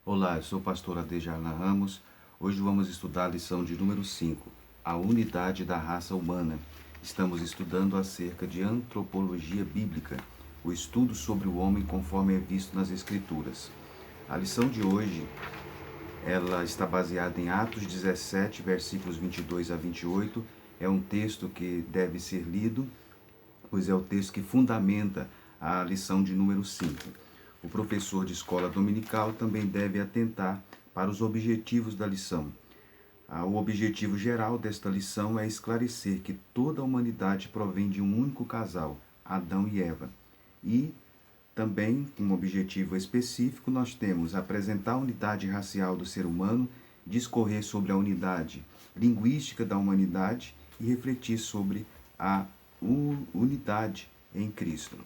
Olá, eu sou o pastor Adejarna Ramos. Hoje vamos estudar a lição de número 5, a unidade da raça humana. Estamos estudando acerca de antropologia bíblica, o estudo sobre o homem conforme é visto nas Escrituras. A lição de hoje, ela está baseada em Atos 17, versículos 22 a 28. É um texto que deve ser lido, pois é o texto que fundamenta a lição de número 5. O professor de escola dominical também deve atentar para os objetivos da lição. O objetivo geral desta lição é esclarecer que toda a humanidade provém de um único casal, Adão e Eva. E também, um objetivo específico, nós temos apresentar a unidade racial do ser humano, discorrer sobre a unidade linguística da humanidade e refletir sobre a unidade em Cristo.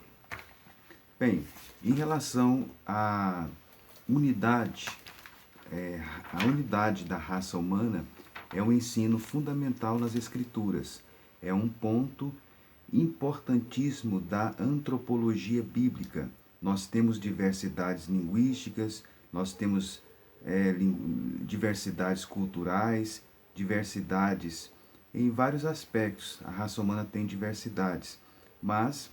Bem, em relação à unidade, a unidade da raça humana é um ensino fundamental nas Escrituras. É um ponto importantíssimo da antropologia bíblica. Nós temos diversidades linguísticas, nós temos diversidades culturais, diversidades em vários aspectos. A raça humana tem diversidades, mas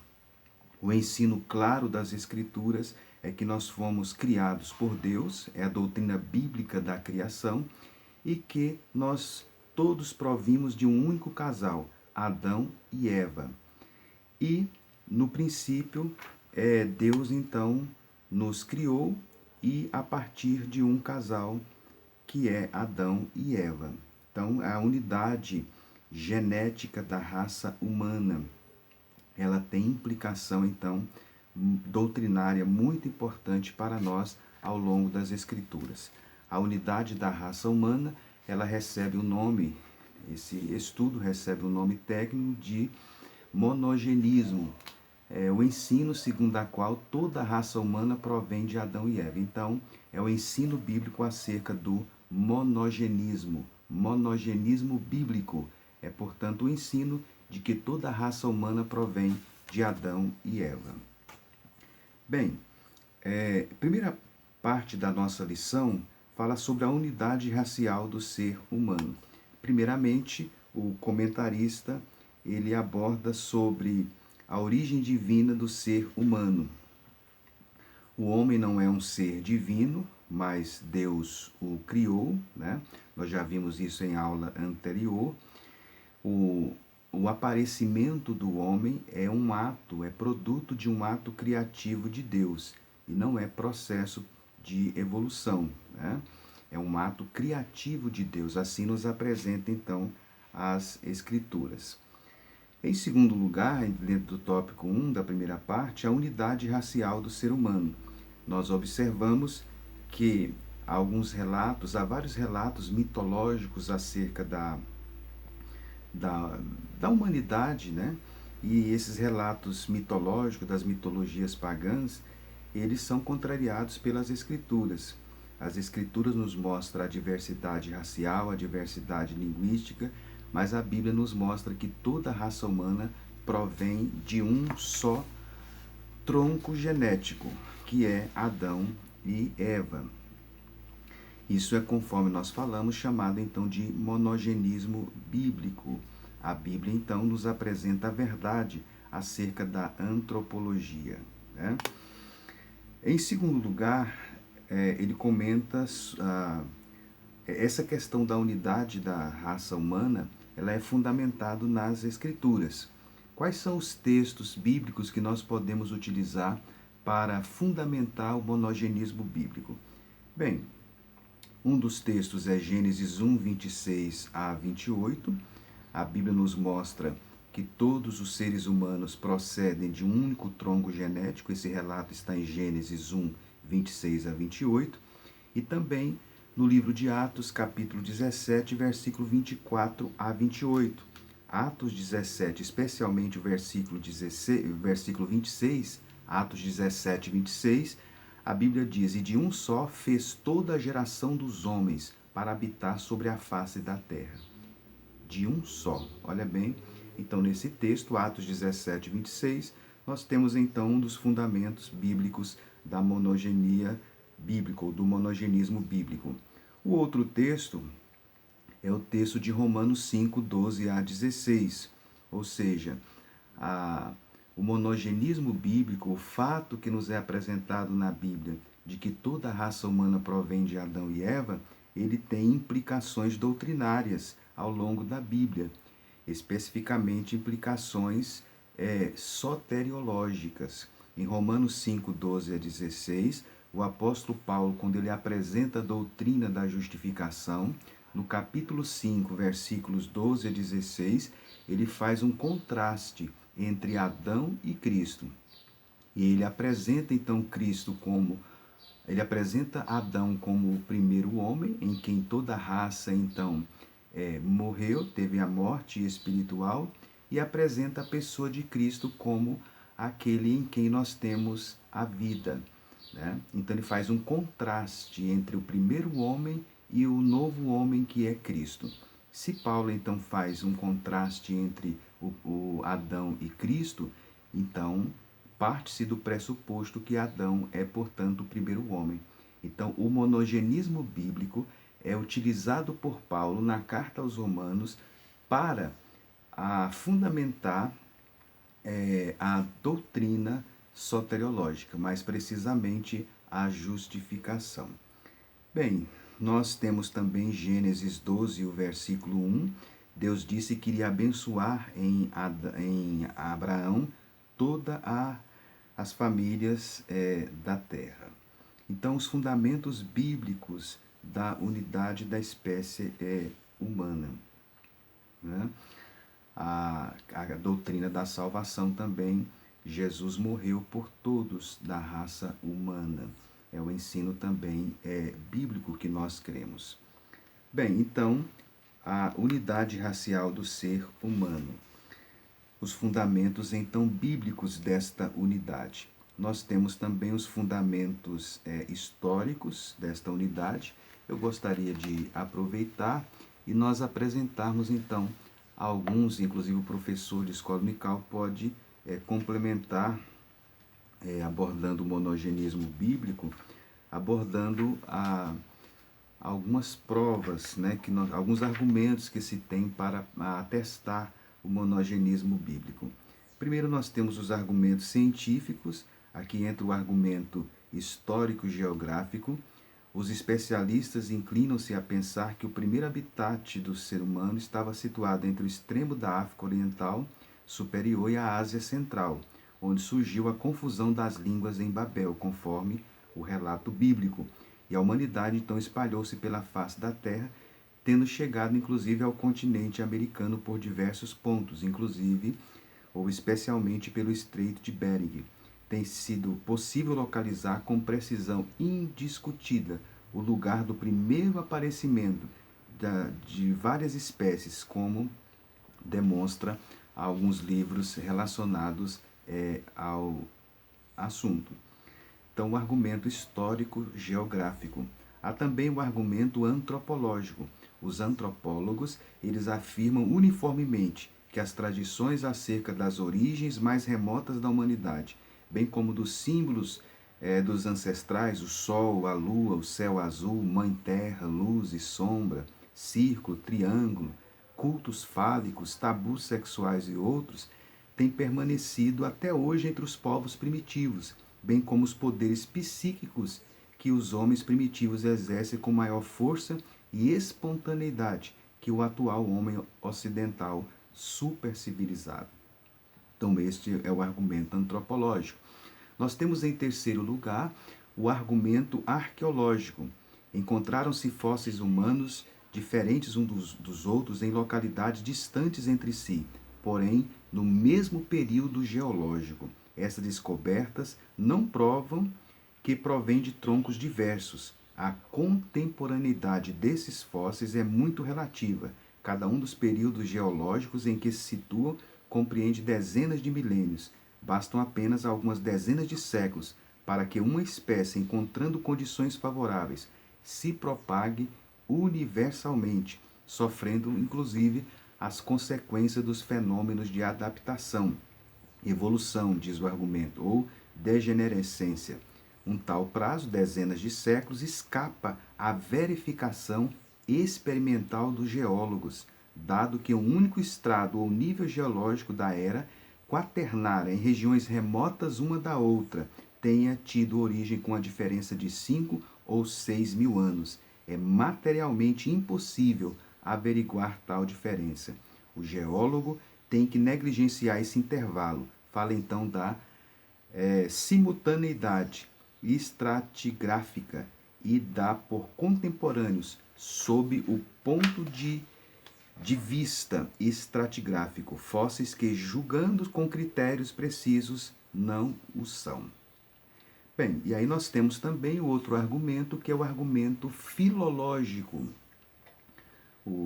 o ensino claro das Escrituras é que nós fomos criados por Deus, é a doutrina bíblica da criação, e que nós todos provimos de um único casal, Adão e Eva. E, no princípio, Deus então nos criou e a partir de um casal que é Adão e Eva. Então, a unidade genética da raça humana, ela tem implicação, então, doutrinária muito importante para nós ao longo das Escrituras. A unidade da raça humana, ela recebe o nome, esse estudo recebe o nome técnico de monogenismo, o ensino segundo a qual toda a raça humana provém de Adão e Eva. Então, é o ensino bíblico acerca do monogenismo bíblico. É, portanto, o ensino de que toda a raça humana provém de Adão e Eva. Bem, a primeira parte da nossa lição fala sobre a unidade racial do ser humano. Primeiramente, o comentarista ele aborda sobre a origem divina do ser humano. O homem não é um ser divino, mas Deus o criou, né? Nós já vimos isso em aula anterior. O aparecimento do homem é um ato, é produto de um ato criativo de Deus e não é processo de evolução, né? É um ato criativo de Deus, assim nos apresenta então as Escrituras. Em segundo lugar, dentro do tópico 1 da primeira parte, a unidade racial do ser humano. Nós observamos que há vários relatos mitológicos acerca da humanidade, né? E esses relatos mitológicos, das mitologias pagãs, eles são contrariados pelas Escrituras. As Escrituras nos mostram a diversidade racial, a diversidade linguística, mas a Bíblia nos mostra que toda a raça humana provém de um só tronco genético, que é Adão e Eva. Isso é, conforme nós falamos, chamado então de monogenismo bíblico. A Bíblia então nos apresenta a verdade acerca da antropologia, né? Em segundo lugar, ele comenta essa questão da unidade da raça humana, ela é fundamentada nas Escrituras. Quais são os textos bíblicos que nós podemos utilizar para fundamentar o monogenismo bíblico? Bem, um dos textos é Gênesis 1, 26 a 28. A Bíblia nos mostra que todos os seres humanos procedem de um único tronco genético. Esse relato está em Gênesis 1, 26 a 28. E também no livro de Atos, capítulo 17, versículo 24 a 28. Atos 17, especialmente o versículo 26, Atos 17, 26, a Bíblia diz: "E de um só fez toda a geração dos homens para habitar sobre a face da terra." De um só. Olha bem, então nesse texto, Atos 17, 26, nós temos então um dos fundamentos bíblicos da monogenia bíblico, ou do monogenismo bíblico. O outro texto é o texto de Romanos 5, 12 a 16, ou seja, o monogenismo bíblico, o fato que nos é apresentado na Bíblia de que toda a raça humana provém de Adão e Eva, ele tem implicações doutrinárias ao longo da Bíblia, especificamente implicações soteriológicas. Em Romanos 5, 12 a 16, o apóstolo Paulo, quando ele apresenta a doutrina da justificação, no capítulo 5, versículos 12 a 16, ele faz um contraste entre Adão e Cristo. E ele apresenta então ele apresenta Adão como o primeiro homem, em quem toda a raça então morreu, teve a morte espiritual, e apresenta a pessoa de Cristo como aquele em quem nós temos a vida. Né? Então ele faz um contraste entre o primeiro homem e o novo homem que é Cristo. Se Paulo então faz um contraste entre o Adão e Cristo, então parte-se do pressuposto que Adão é, portanto, o primeiro homem. Então, o monogenismo bíblico é utilizado por Paulo na carta aos Romanos para fundamentar a doutrina soteriológica, mais precisamente a justificação. Bem, nós temos também Gênesis 12, o versículo 1. Deus disse que iria abençoar em Abraão toda as famílias da terra. Então, os fundamentos bíblicos da unidade da espécie humana. Né? A doutrina da salvação também, Jesus morreu por todos da raça humana. É o ensino também bíblico que nós cremos. Bem, então, a unidade racial do ser humano. Os fundamentos, então, bíblicos desta unidade. Nós temos também os fundamentos históricos desta unidade. Eu gostaria de aproveitar e nós apresentarmos, então, alguns, inclusive o professor de escola dominical pode complementar, abordando o monogenismo bíblico, abordando algumas provas, né, alguns argumentos que se tem para atestar o monogenismo bíblico. Primeiro nós temos os argumentos científicos, aqui entra o argumento histórico-geográfico. Os especialistas inclinam-se a pensar que o primeiro habitat do ser humano estava situado entre o extremo da África Oriental Superior e a Ásia Central, onde surgiu a confusão das línguas em Babel, conforme o relato bíblico. E a humanidade então espalhou-se pela face da terra, tendo chegado inclusive ao continente americano por diversos pontos, inclusive ou especialmente pelo Estreito de Bering. Tem sido possível localizar com precisão indiscutida o lugar do primeiro aparecimento de várias espécies, como demonstra alguns livros relacionados ao assunto. Então, o argumento histórico-geográfico. Há também o argumento antropológico. Os antropólogos, eles afirmam uniformemente que as tradições acerca das origens mais remotas da humanidade, bem como dos símbolos dos ancestrais, o sol, a lua, o céu azul, mãe terra, luz e sombra, círculo, triângulo, cultos fálicos, tabus sexuais e outros, têm permanecido até hoje entre os povos primitivos, bem como os poderes psíquicos que os homens primitivos exercem com maior força e espontaneidade que o atual homem ocidental supercivilizado. Então, este é o argumento antropológico. Nós temos, em terceiro lugar, o argumento arqueológico. Encontraram-se fósseis humanos diferentes uns dos outros em localidades distantes entre si, porém, no mesmo período geológico. Essas descobertas não provam que provém de troncos diversos. A contemporaneidade desses fósseis é muito relativa. Cada um dos períodos geológicos em que se situam compreende dezenas de milênios. Bastam apenas algumas dezenas de séculos para que uma espécie, encontrando condições favoráveis, se propague universalmente, sofrendo inclusive as consequências dos fenômenos de adaptação, evolução, diz o argumento, ou degenerescência. Um tal prazo, dezenas de séculos, escapa à verificação experimental dos geólogos, dado que um único estrado ou nível geológico da era quaternária em regiões remotas uma da outra tenha tido origem com a diferença de 5 ou 6 mil anos. É materialmente impossível averiguar tal diferença. O geólogo tem que negligenciar esse intervalo. Fala então da simultaneidade estratigráfica e dá por contemporâneos sob o ponto de vista estratigráfico, fósseis que, julgando com critérios precisos, não o são. Bem, e aí nós temos também o outro argumento, que é o argumento filológico.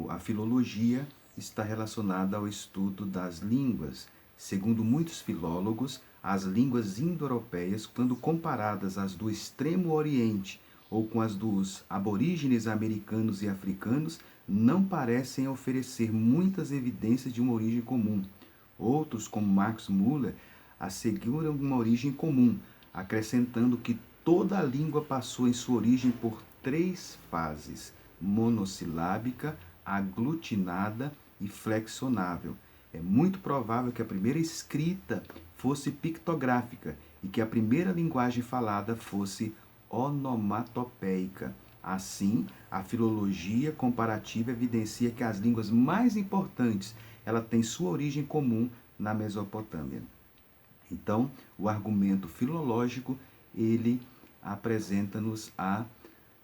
A filologia está relacionada ao estudo das línguas. Segundo muitos filólogos, as línguas indo-europeias, quando comparadas às do Extremo Oriente ou com as dos aborígenes americanos e africanos, não parecem oferecer muitas evidências de uma origem comum. Outros, como Max Muller, asseguram uma origem comum, acrescentando que toda a língua passou em sua origem por 3 fases: monossilábica, aglutinada e flexionável. É muito provável que a primeira escrita fosse pictográfica e que a primeira linguagem falada fosse onomatopeica. Assim, a filologia comparativa evidencia que as línguas mais importantes, ela tem sua origem comum na Mesopotâmia. Então, o argumento filológico, ele apresenta-nos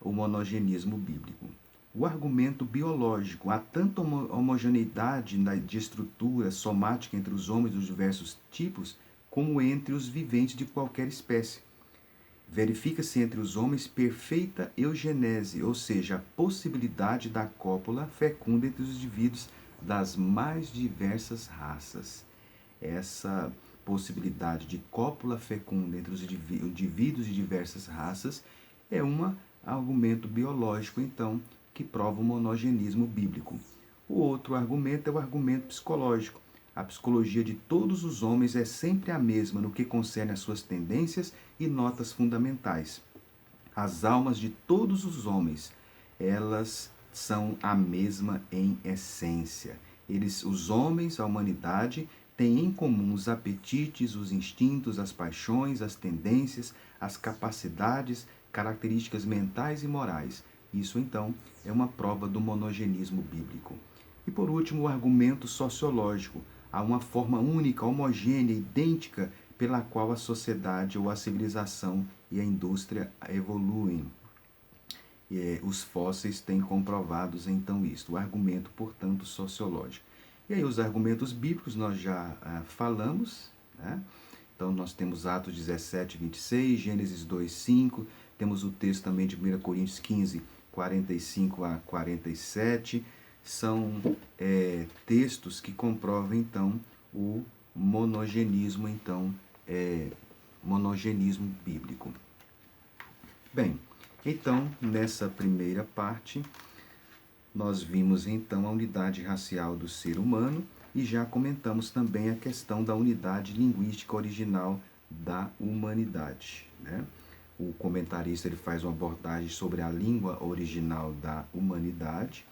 o monogenismo bíblico. O argumento biológico, há tanta homogeneidade de estrutura somática entre os homens dos diversos tipos, como entre os viventes de qualquer espécie. Verifica-se entre os homens perfeita eugenese, ou seja, a possibilidade da cópula fecunda entre os indivíduos das mais diversas raças. Essa possibilidade de cópula fecunda entre os indivíduos de diversas raças é um argumento biológico, então, que prova o monogenismo bíblico. O outro argumento é o argumento psicológico. A psicologia de todos os homens é sempre a mesma no que concerne às suas tendências e notas fundamentais. As almas de todos os homens, elas são a mesma em essência. Os homens, a humanidade, têm em comum os apetites, os instintos, as paixões, as tendências, as capacidades, características mentais e morais. Isso, então, é uma prova do monogenismo bíblico. E, por último, o argumento sociológico. Há uma forma única, homogênea, idêntica, pela qual a sociedade ou a civilização e a indústria evoluem. Os fósseis têm comprovados, então, isto. O argumento, portanto, sociológico. E aí, os argumentos bíblicos nós já falamos, né? Então, nós temos Atos 17, 26, Gênesis 2, 5, temos o texto também de 1 Coríntios 15, 45 a 47, são textos que comprovam, então, o monogenismo, monogenismo bíblico. Bem, então, nessa primeira parte, nós vimos, então, a unidade racial do ser humano e já comentamos também a questão da unidade linguística original da humanidade, né? O comentarista ele faz uma abordagem sobre a língua original da humanidade,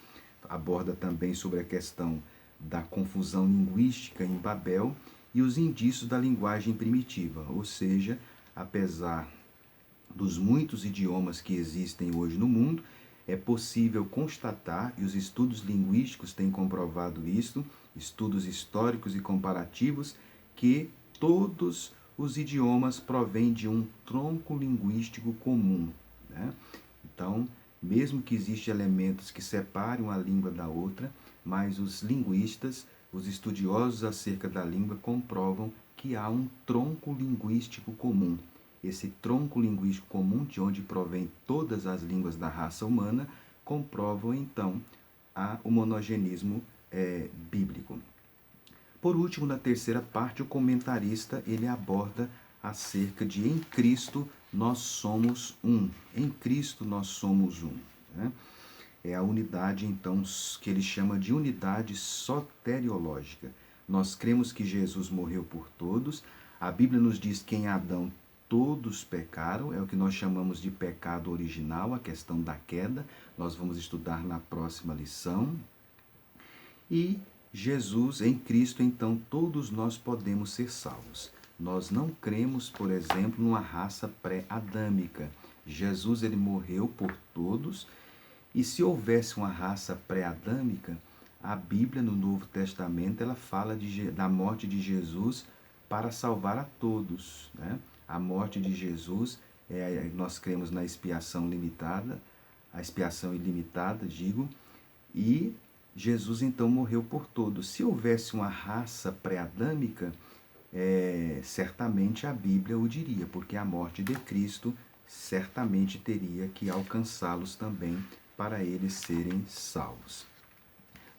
aborda também sobre a questão da confusão linguística em Babel e os indícios da linguagem primitiva, ou seja, apesar dos muitos idiomas que existem hoje no mundo, é possível constatar, e os estudos linguísticos têm comprovado isso, estudos históricos e comparativos, que todos os idiomas provêm de um tronco linguístico comum, né? Então, mesmo que existam elementos que separem uma língua da outra, mas os linguistas, os estudiosos acerca da língua, comprovam que há um tronco linguístico comum. Esse tronco linguístico comum, de onde provém todas as línguas da raça humana, comprovam, então, o monogenismo bíblico. Por último, na terceira parte, o comentarista ele aborda acerca de em Cristo nós somos um. Em Cristo nós somos um, né? É a unidade, então, que ele chama de unidade soteriológica. Nós cremos que Jesus morreu por todos. A Bíblia nos diz que em Adão todos pecaram, é o que nós chamamos de pecado original, a questão da queda. Nós vamos estudar na próxima lição. E Jesus, em Cristo, então, todos nós podemos ser salvos. Nós não cremos, por exemplo, numa raça pré-adâmica. Jesus, ele morreu por todos, e se houvesse uma raça pré-adâmica, a Bíblia, no Novo Testamento, ela fala da morte de Jesus para salvar a todos, né? A morte de Jesus, nós cremos na expiação limitada, a expiação ilimitada, digo, e Jesus então morreu por todos. Se houvesse uma raça pré-adâmica, certamente a Bíblia o diria, porque a morte de Cristo certamente teria que alcançá-los também para eles serem salvos.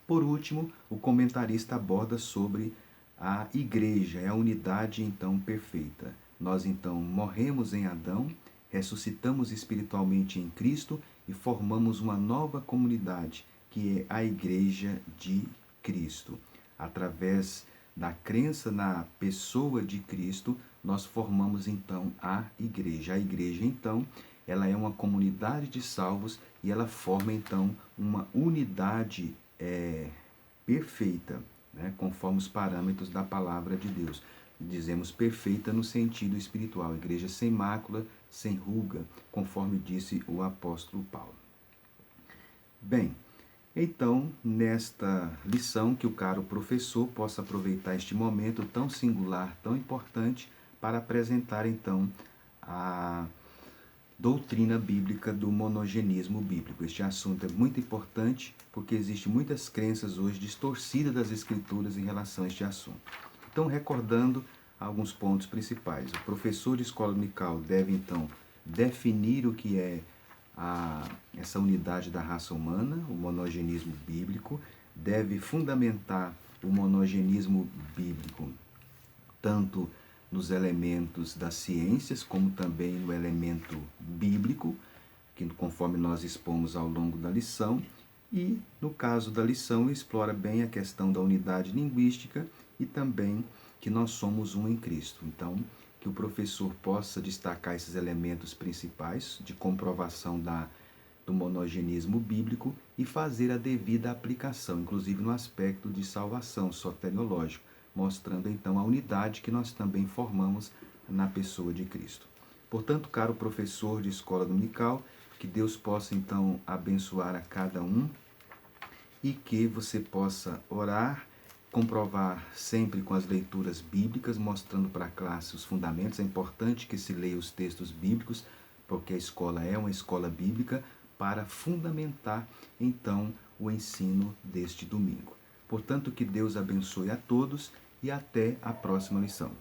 Por último, o comentarista aborda sobre a igreja, é a unidade então perfeita. Nós então morremos em Adão, ressuscitamos espiritualmente em Cristo e formamos uma nova comunidade, que é a Igreja de Cristo. Através da crença na pessoa de Cristo, nós formamos então a igreja. A igreja, então, ela é uma comunidade de salvos e ela forma então uma unidade perfeita, né, conforme os parâmetros da palavra de Deus. Dizemos perfeita no sentido espiritual, igreja sem mácula, sem ruga, conforme disse o apóstolo Paulo. Bem, então, nesta lição, que o caro professor possa aproveitar este momento tão singular, tão importante, para apresentar então a doutrina bíblica do monogenismo bíblico. Este assunto é muito importante porque existem muitas crenças hoje distorcidas das escrituras em relação a este assunto. Então, recordando alguns pontos principais. O professor de escola dominical deve então definir o que é essa unidade da raça humana, o monogenismo bíblico, deve fundamentar o monogenismo bíblico tanto nos elementos das ciências, como também no elemento bíblico, que conforme nós expomos ao longo da lição, e no caso da lição explora bem a questão da unidade linguística e também que nós somos um em Cristo. Então, que o professor possa destacar esses elementos principais de comprovação do monogenismo bíblico e fazer a devida aplicação, inclusive no aspecto de salvação soteriológico, mostrando então a unidade que nós também formamos na pessoa de Cristo. Portanto, caro professor de escola dominical, que Deus possa então abençoar a cada um e que você possa orar, comprovar sempre com as leituras bíblicas, mostrando para a classe os fundamentos. É importante que se leia os textos bíblicos, porque a escola é uma escola bíblica, para fundamentar então o ensino deste domingo. Portanto, que Deus abençoe a todos e até a próxima lição.